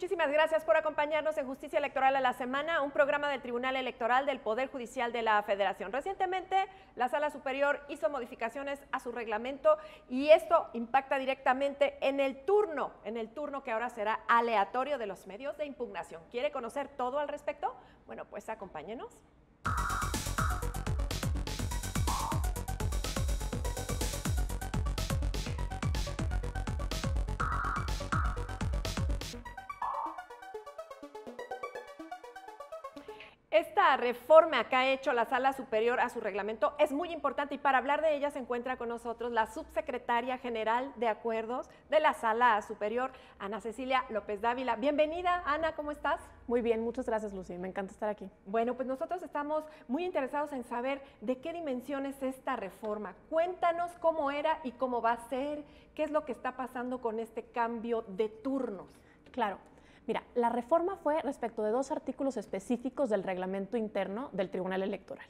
Muchísimas gracias por acompañarnos en Justicia Electoral a la Semana, un programa del Tribunal Electoral del Poder Judicial de la Federación. Recientemente, la Sala Superior hizo modificaciones a su reglamento y esto impacta directamente en el turno que ahora será aleatorio de los medios de impugnación. ¿Quiere conocer todo al respecto? Bueno, pues acompáñenos. Esta reforma que ha hecho la Sala Superior a su reglamento es muy importante y para hablar de ella se encuentra con nosotros la subsecretaria general de Acuerdos de la Sala Superior, Ana Cecilia López Dávila. Bienvenida, Ana, ¿cómo estás? Muy bien, muchas gracias, Lucy, me encanta estar aquí. Bueno, pues nosotros estamos muy interesados en saber de qué dimensión es esta reforma. Cuéntanos cómo era y cómo va a ser, qué es lo que está pasando con este cambio de turnos. Claro. Mira, la reforma fue respecto de dos artículos específicos del reglamento interno del Tribunal Electoral.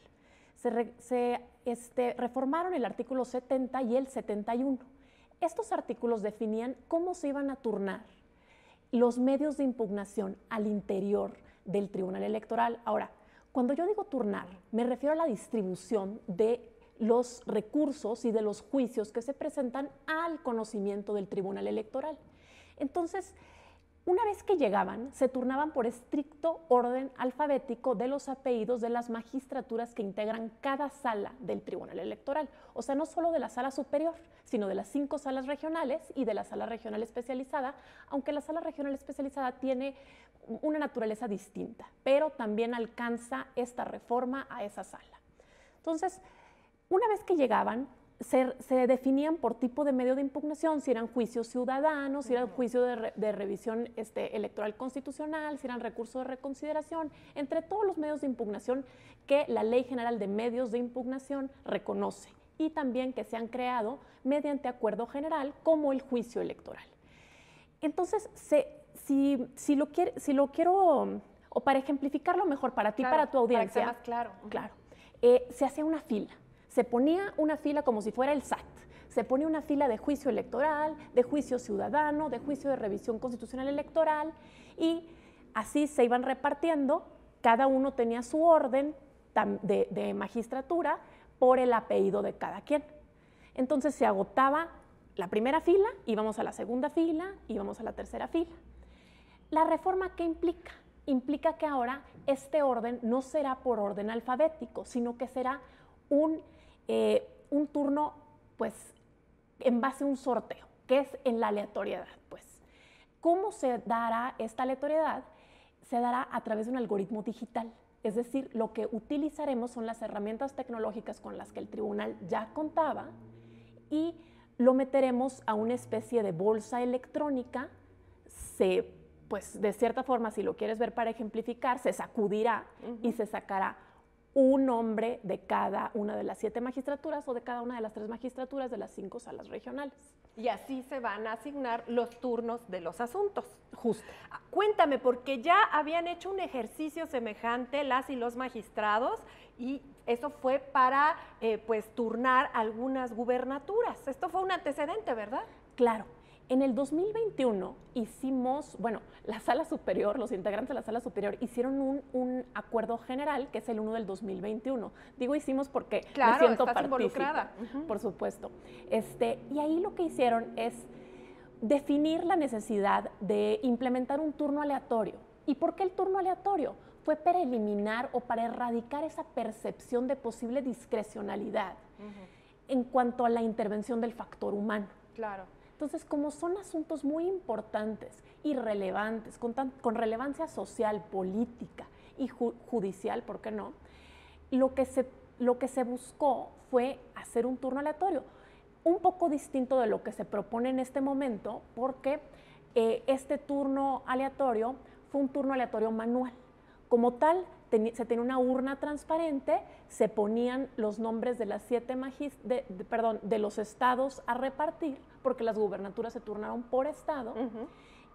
Se reformaron el artículo 70 y el 71. Estos artículos definían cómo se iban a turnar los medios de impugnación al interior del Tribunal Electoral. Ahora, cuando yo digo turnar, me refiero a la distribución de los recursos y de los juicios que se presentan al conocimiento del Tribunal Electoral. Entonces, una vez que llegaban, se turnaban por estricto orden alfabético de los apellidos de las magistraturas que integran cada sala del Tribunal Electoral. O sea, no solo de la sala superior, sino de las 5 salas regionales y de la sala regional especializada, aunque la sala regional especializada tiene una naturaleza distinta, pero también alcanza esta reforma a esa sala. Entonces, una vez que llegaban, se definían por tipo de medio de impugnación, si eran juicios ciudadanos, si eran juicios de revisión electoral constitucional, si eran recursos de reconsideración, entre todos los medios de impugnación que la Ley General de Medios de Impugnación reconoce y también que se han creado mediante acuerdo general como el juicio electoral. Entonces, si lo quiero, o para ejemplificarlo mejor para ti, para tu audiencia, para que sea más claro. Se hacía una fila. Se ponía una fila como si fuera el SAT. Se ponía una fila de juicio electoral, de juicio ciudadano, de juicio de revisión constitucional electoral y así se iban repartiendo. Cada uno tenía su orden de magistratura por el apellido de cada quien. Entonces se agotaba la primera fila, íbamos a la segunda fila, íbamos a la tercera fila. La reforma, ¿qué implica? Implica que ahora este orden no será por orden alfabético, sino que será un turno, pues, en base a un sorteo, que es en la aleatoriedad, pues. ¿Cómo se dará esta aleatoriedad? Se dará a través de un algoritmo digital, es decir, lo que utilizaremos son las herramientas tecnológicas con las que el tribunal ya contaba y lo meteremos a una especie de bolsa electrónica, pues, de cierta forma, si lo quieres ver para ejemplificar, se sacudirá y se sacará un nombre de cada una de las 7 magistraturas o de cada una de las 3 magistraturas de las 5 salas regionales. Y así se van a asignar los turnos de los asuntos. Justo. Cuéntame, porque ya habían hecho un ejercicio semejante las y los magistrados y eso fue para pues turnar algunas gubernaturas. Esto fue un antecedente, ¿verdad? Claro. En el 2021 hicimos, la Sala Superior, los integrantes de la Sala Superior hicieron un acuerdo general, que es el 1 del 2021. Digo hicimos porque claro, me siento estás partícipe, involucrada. por supuesto. Y ahí lo que hicieron es definir la necesidad de implementar un turno aleatorio. ¿Y por qué el turno aleatorio? Fue para eliminar o para erradicar esa percepción de posible discrecionalidad en cuanto a la intervención del factor humano. Claro. Entonces, como son asuntos muy importantes y relevantes, con relevancia social, política y judicial, ¿por qué no? Lo que se buscó fue hacer un turno aleatorio, un poco distinto de lo que se propone en este momento, porque este turno aleatorio fue un turno aleatorio manual. Como tal, se tenía una urna transparente, se ponían los nombres de las 7 de los estados a repartir, porque las gubernaturas se turnaron por estado,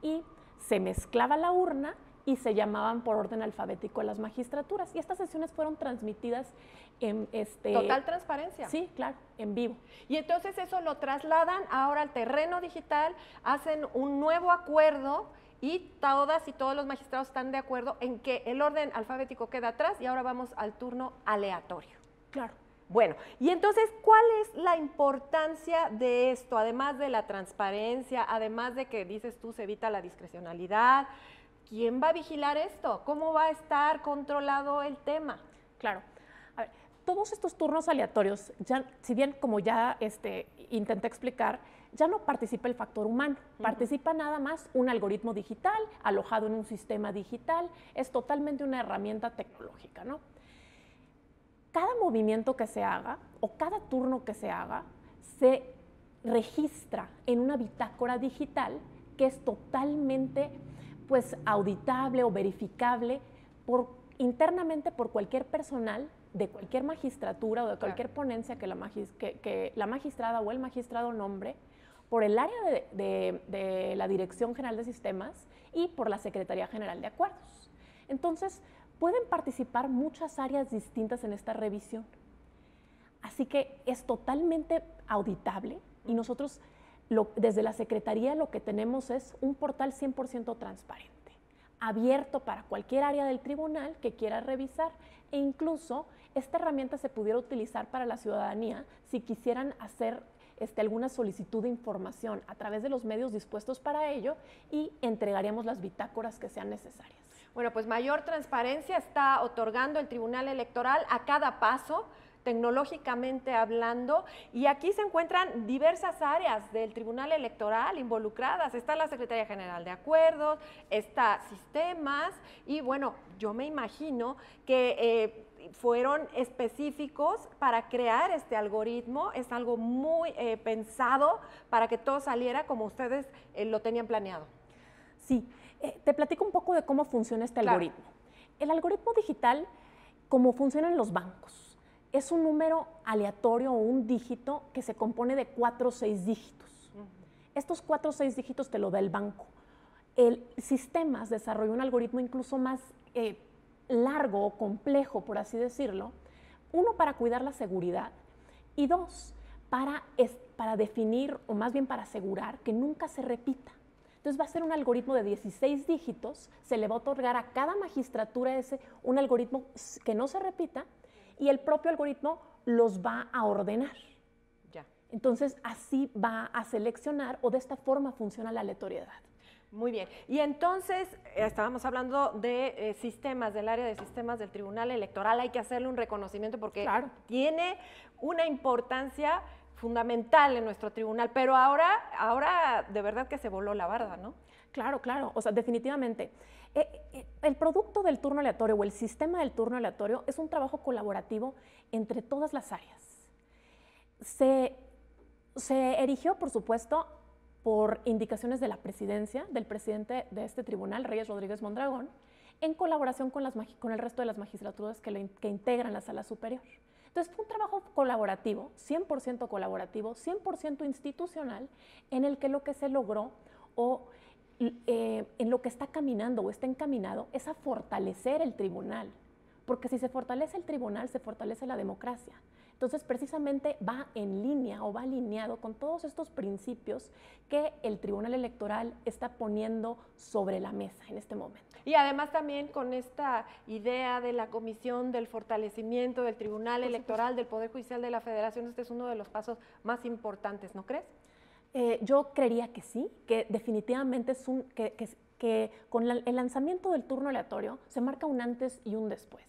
y se mezclaba la urna y se llamaban por orden alfabético a las magistraturas. Y estas sesiones fueron transmitidas en Total transparencia. Sí, claro, en vivo. Y entonces eso lo trasladan ahora al terreno digital, hacen un nuevo acuerdo y todas y todos los magistrados están de acuerdo en que el orden alfabético queda atrás y ahora vamos al turno aleatorio. Claro. Bueno, y entonces, ¿cuál es la importancia de esto? Además de la transparencia, además de que, dices tú, se evita la discrecionalidad, ¿quién va a vigilar esto? ¿Cómo va a estar controlado el tema? Claro. A ver, todos estos turnos aleatorios, ya, si bien como ya intenté explicar, ya no participa el factor humano, participa nada más un algoritmo digital alojado en un sistema digital, es totalmente una herramienta tecnológica, ¿no? Cada movimiento que se haga o cada turno que se haga se registra en una bitácora digital que es totalmente pues, auditable o verificable internamente por cualquier personal de cualquier magistratura o de cualquier ponencia que la magistrada o el magistrado nombre, por el área de la Dirección General de Sistemas y por la Secretaría General de Acuerdos. Entonces, pueden participar muchas áreas distintas en esta revisión. Así que es totalmente auditable y nosotros desde la Secretaría lo que tenemos es un portal 100% transparente, abierto para cualquier área del tribunal que quiera revisar e incluso esta herramienta se pudiera utilizar para la ciudadanía si quisieran hacer alguna solicitud de información a través de los medios dispuestos para ello y entregaríamos las bitácoras que sean necesarias. Bueno, pues mayor transparencia está otorgando el Tribunal Electoral a cada paso, tecnológicamente hablando, y aquí se encuentran diversas áreas del Tribunal Electoral involucradas. Está la Secretaría General de Acuerdos, está sistemas, y bueno, yo me imagino que fueron específicos para crear este algoritmo, es algo muy pensado para que todo saliera como ustedes lo tenían planeado. Sí. Te platico un poco de cómo funciona este algoritmo. El algoritmo digital, como funciona en los bancos, es un número aleatorio o un dígito que se compone de 4 o 6 dígitos. Estos 4 o 6 dígitos te lo da el banco. El Sistemas desarrolló un algoritmo incluso más largo o complejo, por así decirlo, uno para cuidar la seguridad y dos, para definir o más bien para asegurar que nunca se repita. Entonces va a ser un algoritmo de 16 dígitos, se le va a otorgar a cada magistratura un algoritmo que no se repita y el propio algoritmo los va a ordenar. Ya. Entonces así va a seleccionar o de esta forma funciona la aleatoriedad. Muy bien. Y entonces, estábamos hablando de sistemas, del área de sistemas del Tribunal Electoral. Hay que hacerle un reconocimiento porque tiene una importancia fundamental en nuestro tribunal, pero ahora de verdad que se voló la barda, ¿no? Claro, claro, o sea, definitivamente. El producto del turno aleatorio o el sistema del turno aleatorio es un trabajo colaborativo entre todas las áreas. Se erigió, por supuesto, por indicaciones de la presidencia, del presidente de este tribunal, Reyes Rodríguez Mondragón, en colaboración con el resto de las magistraturas que integran la Sala Superior. Entonces, fue un trabajo colaborativo, 100% institucional, en el que lo que se logró en lo que está caminando o está encaminado es a fortalecer el tribunal, porque si se fortalece el tribunal, se fortalece la democracia. Entonces, precisamente va en línea o va alineado con todos estos principios que el Tribunal Electoral está poniendo sobre la mesa en este momento. Y además también con esta idea de la comisión del fortalecimiento del Tribunal Electoral, del Poder Judicial de la Federación, este es uno de los pasos más importantes, ¿no crees? Yo creería que sí, que definitivamente que con el lanzamiento del turno aleatorio se marca un antes y un después.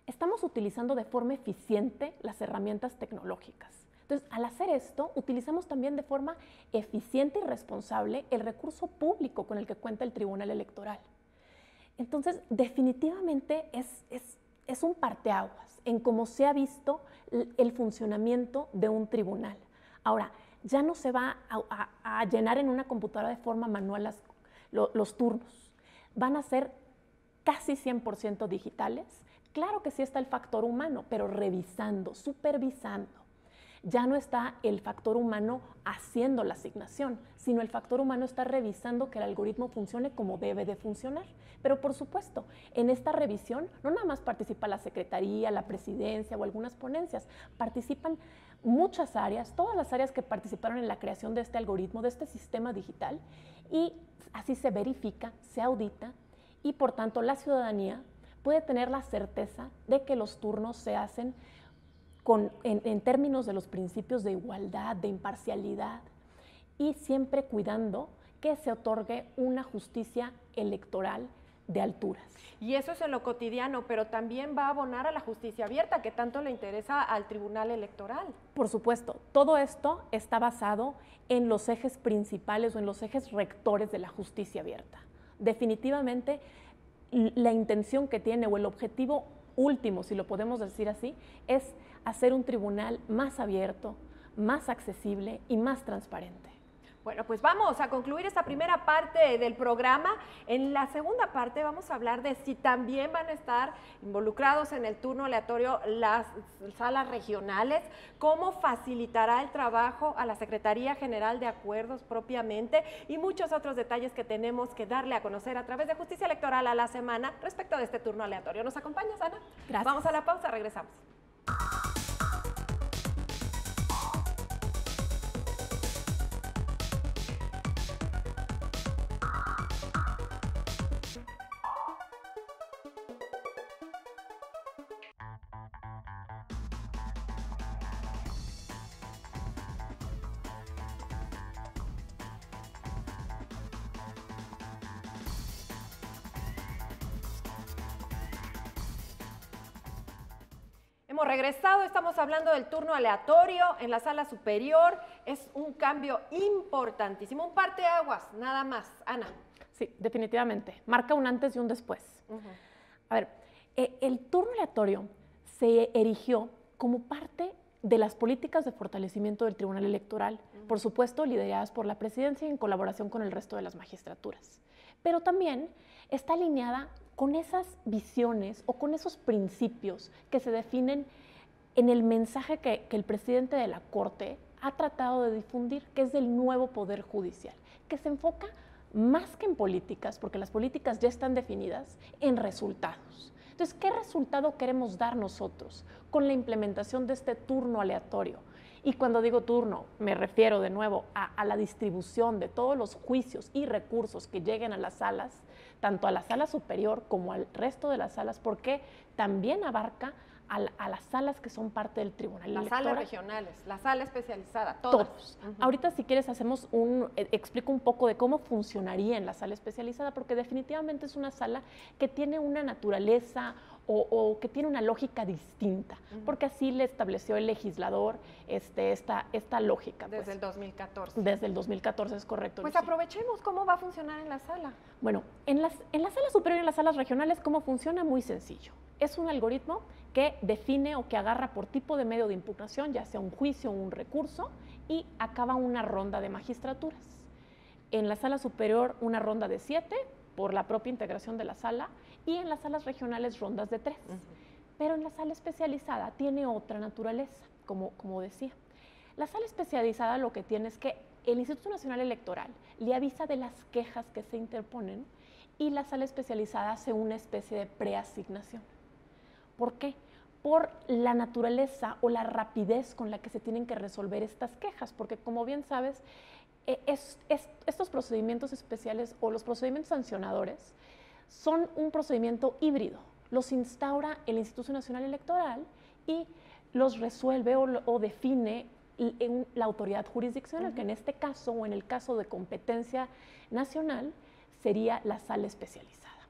Estamos utilizando de forma eficiente las herramientas tecnológicas. Entonces, al hacer esto, utilizamos también de forma eficiente y responsable el recurso público con el que cuenta el Tribunal Electoral. Entonces, definitivamente es un parteaguas en cómo se ha visto el funcionamiento de un tribunal. Ahora, ya no se va a llenar en una computadora de forma manual los turnos. Van a ser casi 100% digitales. Claro que sí está el factor humano, pero revisando, supervisando. Ya no está el factor humano haciendo la asignación, sino el factor humano está revisando que el algoritmo funcione como debe de funcionar. Pero por supuesto, en esta revisión no nada más participa la Secretaría, la Presidencia o algunas ponencias, participan muchas áreas, todas las áreas que participaron en la creación de este algoritmo, de este sistema digital, y así se verifica, se audita, y por tanto la ciudadanía puede tener la certeza de que los turnos se hacen en términos de los principios de igualdad, de imparcialidad, y siempre cuidando que se otorgue una justicia electoral de alturas. Y eso es en lo cotidiano, pero también va a abonar a la justicia abierta, que tanto le interesa al Tribunal Electoral. Por supuesto, todo esto está basado en los ejes principales o en los ejes rectores de la justicia abierta. Definitivamente, la intención que tiene o el objetivo último, si lo podemos decir así, es hacer un tribunal más abierto, más accesible y más transparente. Bueno, pues vamos a concluir esta primera parte del programa. En la segunda parte vamos a hablar de si también van a estar involucrados en el turno aleatorio las salas regionales, cómo facilitará el trabajo a la Secretaría General de Acuerdos propiamente y muchos otros detalles que tenemos que darle a conocer a través de Justicia Electoral a la semana respecto de este turno aleatorio. ¿Nos acompañas, Ana? Gracias. Vamos a la pausa, regresamos. Hemos regresado, estamos hablando del turno aleatorio en la sala superior. Es un cambio importantísimo, un parteaguas, nada más. Ana. Sí, definitivamente. Marca un antes y un después. A ver, el turno aleatorio se erigió como parte de las políticas de fortalecimiento del Tribunal Electoral, por supuesto lideradas por la Presidencia y en colaboración con el resto de las magistraturas. Pero también está alineada con esas visiones o con esos principios que se definen en el mensaje que el presidente de la Corte ha tratado de difundir, que es del nuevo Poder Judicial, que se enfoca más que en políticas, porque las políticas ya están definidas, en resultados. Entonces, ¿qué resultado queremos dar nosotros con la implementación de este turno aleatorio? Y cuando digo turno, me refiero de nuevo a la distribución de todos los juicios y recursos que lleguen a las salas, tanto a la sala superior como al resto de las salas, porque también abarca a las salas que son parte del Tribunal Electoral. Las salas regionales, la sala especializada, todas. Todos. Ahorita, si quieres, explico un poco de cómo funcionaría en la sala especializada, porque definitivamente es una sala que tiene una naturaleza o que tiene una lógica distinta, porque así le estableció el legislador esta lógica. Desde el 2014. Desde el 2014, es correcto. Pues Lucía. aprovechemos cómo va a funcionar en la sala. Bueno, en la sala superior y en las salas regionales, ¿cómo funciona? Muy sencillo. Es un algoritmo que define o que agarra por tipo de medio de impugnación, ya sea un juicio o un recurso, y acaba una ronda de magistraturas. En la sala superior, una ronda de 7, por la propia integración de la sala, y en las salas regionales, rondas de 3. Pero en la sala especializada tiene otra naturaleza, como decía. La sala especializada lo que tiene es que el Instituto Nacional Electoral le avisa de las quejas que se interponen y la sala especializada hace una especie de preasignación. ¿Por qué? Por la naturaleza o la rapidez con la que se tienen que resolver estas quejas, porque como bien sabes, estos procedimientos especiales o los procedimientos sancionadores son un procedimiento híbrido. Los instaura el Instituto Nacional Electoral y los resuelve o define la autoridad jurisdiccional, que en este caso o en el caso de competencia nacional sería la sala especializada.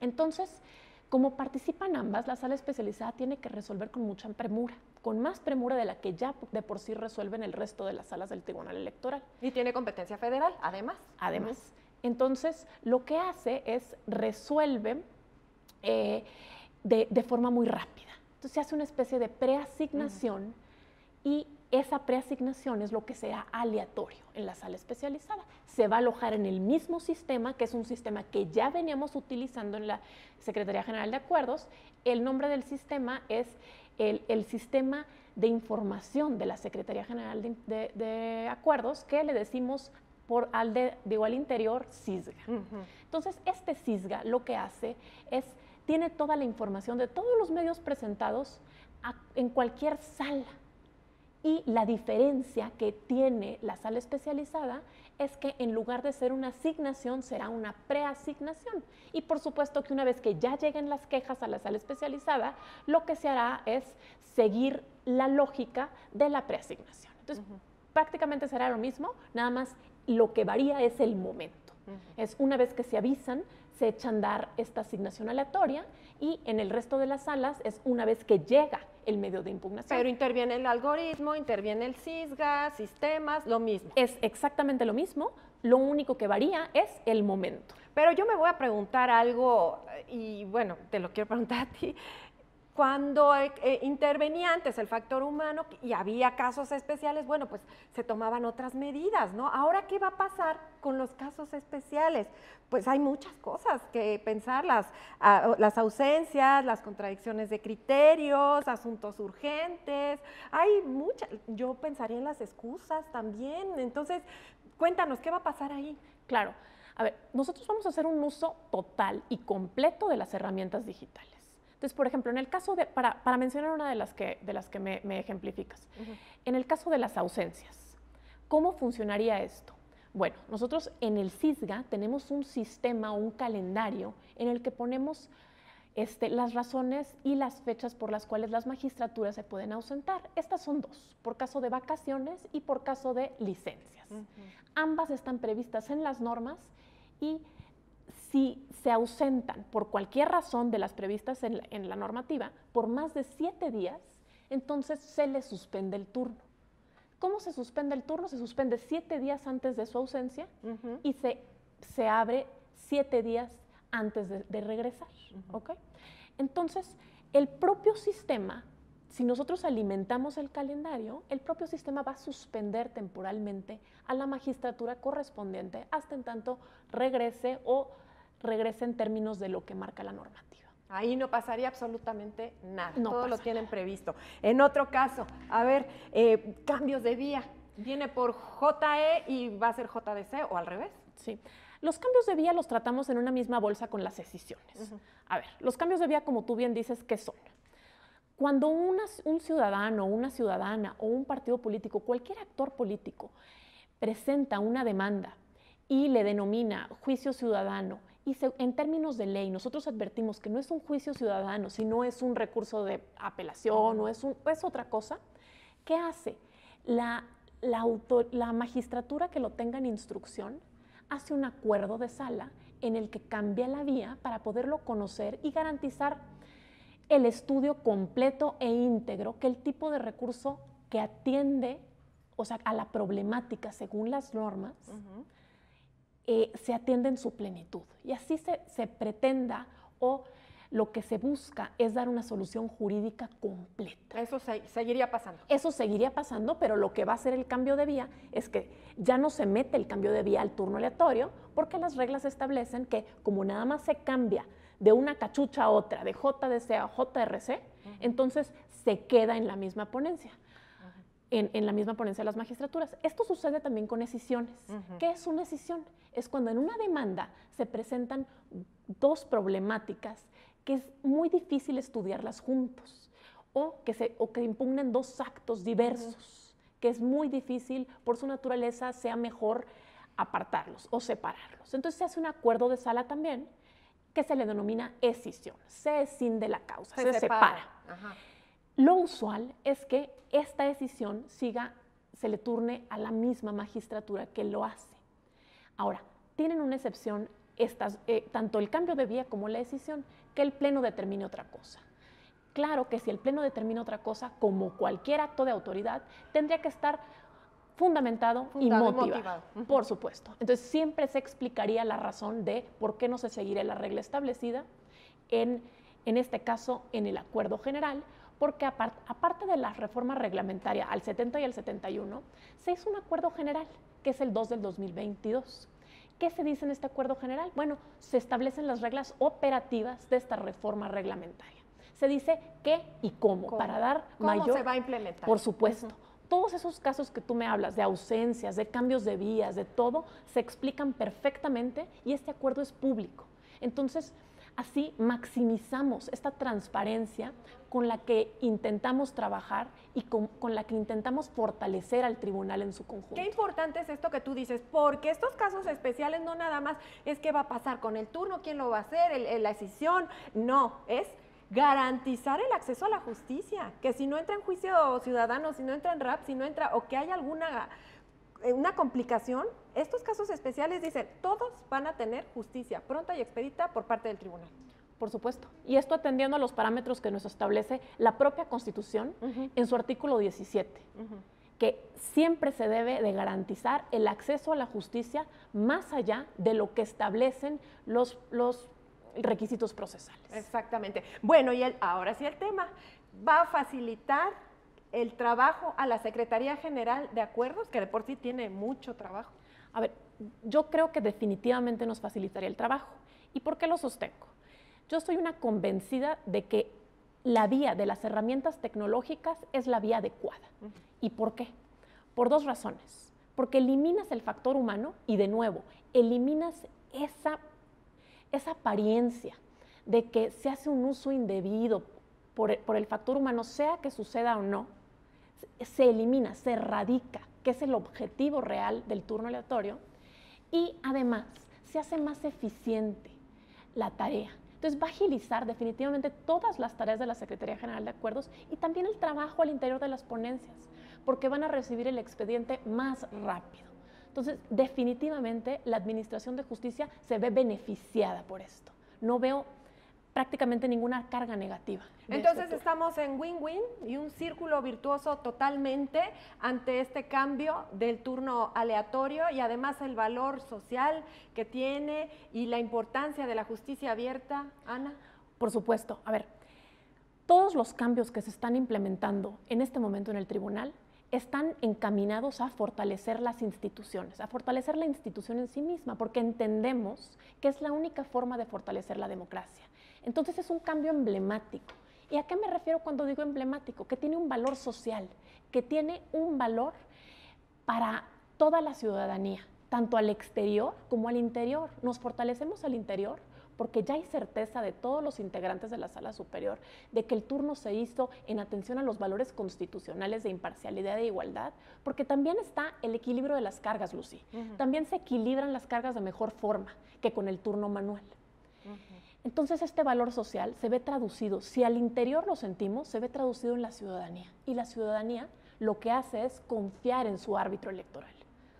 Entonces, como participan ambas, la sala especializada tiene que resolver con mucha premura, con más premura de la que ya de por sí resuelven el resto de las salas del Tribunal Electoral. Y tiene competencia federal, además. Además. Entonces, lo que hace es resuelve de forma muy rápida. Entonces, se hace una especie de preasignación y esa preasignación es lo que será aleatorio en la sala especializada. Se va a alojar en el mismo sistema, que es un sistema que ya veníamos utilizando en la Secretaría General de Acuerdos. El nombre del sistema es el Sistema de Información de la Secretaría General de Acuerdos, que le decimos al interior SISGA. Entonces, este SISGA lo que hace es, tiene toda la información de todos los medios presentados en cualquier sala. Y la diferencia que tiene la sala especializada es que en lugar de ser una asignación, será una preasignación. Y por supuesto que una vez que ya lleguen las quejas a la sala especializada, lo que se hará es seguir la lógica de la preasignación. Entonces, prácticamente será lo mismo, nada más lo que varía es el momento. Es una vez que se avisan, se echa a andar esta asignación aleatoria, y en el resto de las salas es una vez que llega el medio de impugnación. Pero interviene el algoritmo, interviene el SISGA, sistemas, lo mismo. Es exactamente lo mismo, lo único que varía es el momento. Pero yo me voy a preguntar algo, y bueno, te lo quiero preguntar a ti. Cuando intervenía antes el factor humano y había casos especiales, bueno, pues se tomaban otras medidas, ¿no? Ahora, ¿qué va a pasar con los casos especiales? Pues hay muchas cosas que pensar, las ausencias, las contradicciones de criterios, asuntos urgentes, hay muchas, yo pensaría en las excusas también. Entonces, cuéntanos, ¿qué va a pasar ahí? Claro, a ver, nosotros vamos a hacer un uso total y completo de las herramientas digitales. Entonces, por ejemplo, en el caso de, para mencionar una de las que me ejemplificas, en el caso de las ausencias, ¿cómo funcionaría esto? Bueno, nosotros en el SISGA tenemos un sistema, un calendario en el que ponemos las razones y las fechas por las cuales las magistraturas se pueden ausentar. Estas son dos, por caso de vacaciones y por caso de licencias. Ambas están previstas en las normas, y si se ausentan por cualquier razón de las previstas en la normativa por más de 7 días, entonces se les suspende el turno. ¿Cómo se suspende el turno? Se suspende 7 días antes de su ausencia y se abre 7 días antes de regresar. ¿Okay? Entonces, el propio sistema, si nosotros alimentamos el calendario, el propio sistema va a suspender temporalmente a la magistratura correspondiente hasta en tanto regrese en términos de lo que marca la normativa. Ahí no pasaría absolutamente nada, no todo lo pasa tienen nada. previsto. En otro caso, a ver, cambios de vía, ¿viene por JE y va a ser JDC o al revés? Sí, los cambios de vía los tratamos en una misma bolsa con las escisiones. A ver, los cambios de vía, como tú bien dices, ¿qué son? Cuando un ciudadano, una ciudadana o un partido político, cualquier actor político, presenta una demanda y le denomina juicio ciudadano, y en términos de ley nosotros advertimos que no es un juicio ciudadano, sino es un recurso de apelación o es otra cosa, ¿qué hace? La magistratura que lo tenga en instrucción hace un acuerdo de sala en el que cambia la vía para poderlo conocer y garantizar el estudio completo e íntegro, que el tipo de recurso que atiende, o sea, a la problemática según las normas, se atiende en su plenitud. Y así se pretenda, o lo que se busca es dar una solución jurídica completa. Eso seguiría pasando. Eso seguiría pasando, pero lo que va a hacer el cambio de vía es que ya no se mete el cambio de vía al turno aleatorio, porque las reglas establecen que como nada más se cambia de una cachucha a otra, de JDC a JRC, entonces se queda en la misma ponencia. En la misma ponencia de las magistraturas. Esto sucede también con escisiones. ¿Qué es una escisión? Es cuando en una demanda se presentan dos problemáticas que es muy difícil estudiarlas juntos, o que impugnen dos actos diversos, que es muy difícil, por su naturaleza, sea mejor apartarlos o separarlos. Entonces se hace un acuerdo de sala también, que se le denomina escisión. Se escinde la causa, se separa. Lo usual es que esta decisión se le turne a la misma magistratura que lo hace. Ahora, tienen una excepción tanto el cambio de vía como la decisión, que el Pleno determine otra cosa. Claro que si el Pleno determina otra cosa, como cualquier acto de autoridad, tendría que estar fundamentado y motivado. Por supuesto. Entonces, siempre se explicaría la razón de por qué no se seguiría la regla establecida, en este caso, en el acuerdo general, porque aparte de la reforma reglamentaria al 70 y al 71, se hizo un acuerdo general, que es el 2 del 2022. ¿Qué se dice en este acuerdo general? Bueno, se establecen las reglas operativas de esta reforma reglamentaria. Se dice qué y cómo, para dar mayor... ¿Cómo se va a implementar? Por supuesto. Todos esos casos que tú me hablas, de ausencias, de cambios de vías, de todo, se explican perfectamente y este acuerdo es público. Entonces, así maximizamos esta transparencia con la que intentamos trabajar y con la que intentamos fortalecer al tribunal en su conjunto. Qué importante es esto que tú dices, porque estos casos especiales no nada más es qué va a pasar con el turno, quién lo va a hacer, la decisión, no, es garantizar el acceso a la justicia, que si no entra en juicio ciudadano, si no entra en RAP, si no entra, o que haya una complicación, estos casos especiales dicen, todos van a tener justicia pronta y expedita por parte del tribunal. Por supuesto. Y esto atendiendo a los parámetros que nos establece la propia Constitución en su artículo 17, que siempre se debe de garantizar el acceso a la justicia más allá de lo que establecen los requisitos procesales. Exactamente. Bueno, y ahora sí el tema, va a facilitar el trabajo a la Secretaría General de Acuerdos, que de por sí tiene mucho trabajo. A ver, yo creo que definitivamente nos facilitaría el trabajo. ¿Y por qué lo sostengo? Yo soy una convencida de que la vía de las herramientas tecnológicas es la vía adecuada. ¿Y por qué? Por dos razones. Porque eliminas el factor humano y, de nuevo, eliminas esa apariencia de que se hace un uso indebido por el factor humano, sea que suceda o no, se elimina, se erradica, que es el objetivo real del turno aleatorio, y además se hace más eficiente la tarea. Entonces va a agilizar definitivamente todas las tareas de la Secretaría General de Acuerdos y también el trabajo al interior de las ponencias, porque van a recibir el expediente más rápido. Entonces, definitivamente la Administración de Justicia se ve beneficiada por esto. No veo prácticamente ninguna carga negativa. Entonces estamos en win-win y un círculo virtuoso totalmente ante este cambio del turno aleatorio y además el valor social que tiene y la importancia de la justicia abierta. Ana. Por supuesto. A ver, todos los cambios que se están implementando en este momento en el tribunal están encaminados a fortalecer las instituciones, a fortalecer la institución en sí misma, porque entendemos que es la única forma de fortalecer la democracia. Entonces es un cambio emblemático. ¿Y a qué me refiero cuando digo emblemático? Que tiene un valor social, que tiene un valor para toda la ciudadanía, tanto al exterior como al interior. Nos fortalecemos al interior porque ya hay certeza de todos los integrantes de la Sala Superior de que el turno se hizo en atención a los valores constitucionales de imparcialidad e igualdad, porque también está el equilibrio de las cargas, Lucy. También se equilibran las cargas de mejor forma que con el turno manual. Entonces este valor social se ve traducido, si al interior lo sentimos, se ve traducido en la ciudadanía. Y la ciudadanía lo que hace es confiar en su árbitro electoral.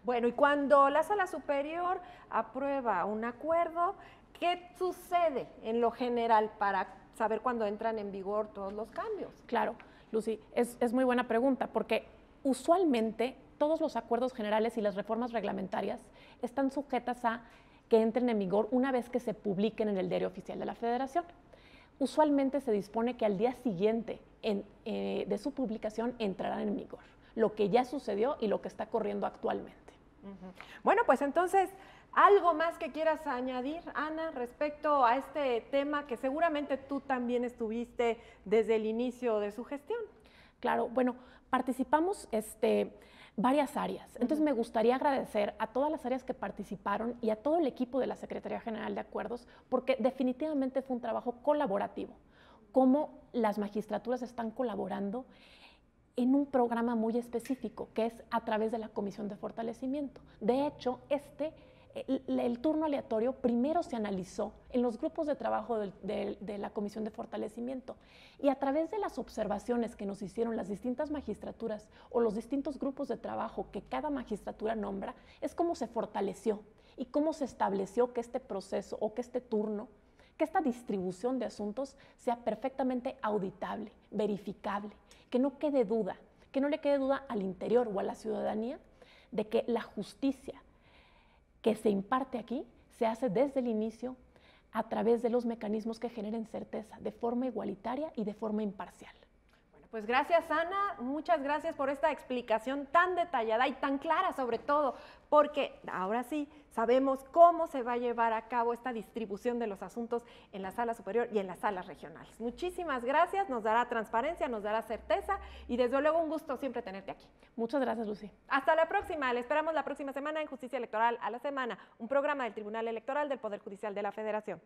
Bueno, y cuando la Sala Superior aprueba un acuerdo, ¿qué sucede en lo general para saber cuándo entran en vigor todos los cambios? Claro, Lucy, es muy buena pregunta, porque usualmente todos los acuerdos generales y las reformas reglamentarias están sujetas a que entren en vigor una vez que se publiquen en el Diario Oficial de la Federación. Usualmente se dispone que al día siguiente de su publicación entrarán en vigor, lo que ya sucedió y lo que está corriendo actualmente. Bueno, pues entonces, ¿algo más que quieras añadir, Ana, respecto a este tema que seguramente tú también estuviste desde el inicio de su gestión? Claro, bueno, participamos varias áreas. Entonces me gustaría agradecer a todas las áreas que participaron y a todo el equipo de la Secretaría General de Acuerdos, porque definitivamente fue un trabajo colaborativo, cómo las magistraturas están colaborando en un programa muy específico, que es a través de la Comisión de Fortalecimiento. De hecho, el turno aleatorio primero se analizó en los grupos de trabajo de la Comisión de Fortalecimiento y a través de las observaciones que nos hicieron las distintas magistraturas o los distintos grupos de trabajo que cada magistratura nombra, es cómo se fortaleció y cómo se estableció que este proceso o que este turno, que esta distribución de asuntos sea perfectamente auditable, verificable, que no quede duda, que no le quede duda al interior o a la ciudadanía de que la justicia que se imparte aquí se hace desde el inicio a través de los mecanismos que generen certeza, de forma igualitaria y de forma imparcial. Pues gracias, Ana, muchas gracias por esta explicación tan detallada y tan clara sobre todo, porque ahora sí sabemos cómo se va a llevar a cabo esta distribución de los asuntos en la sala superior y en las salas regionales. Muchísimas gracias, nos dará transparencia, nos dará certeza y desde luego un gusto siempre tenerte aquí. Muchas gracias, Lucy. Hasta la próxima, le esperamos la próxima semana en Justicia Electoral a la Semana, un programa del Tribunal Electoral del Poder Judicial de la Federación.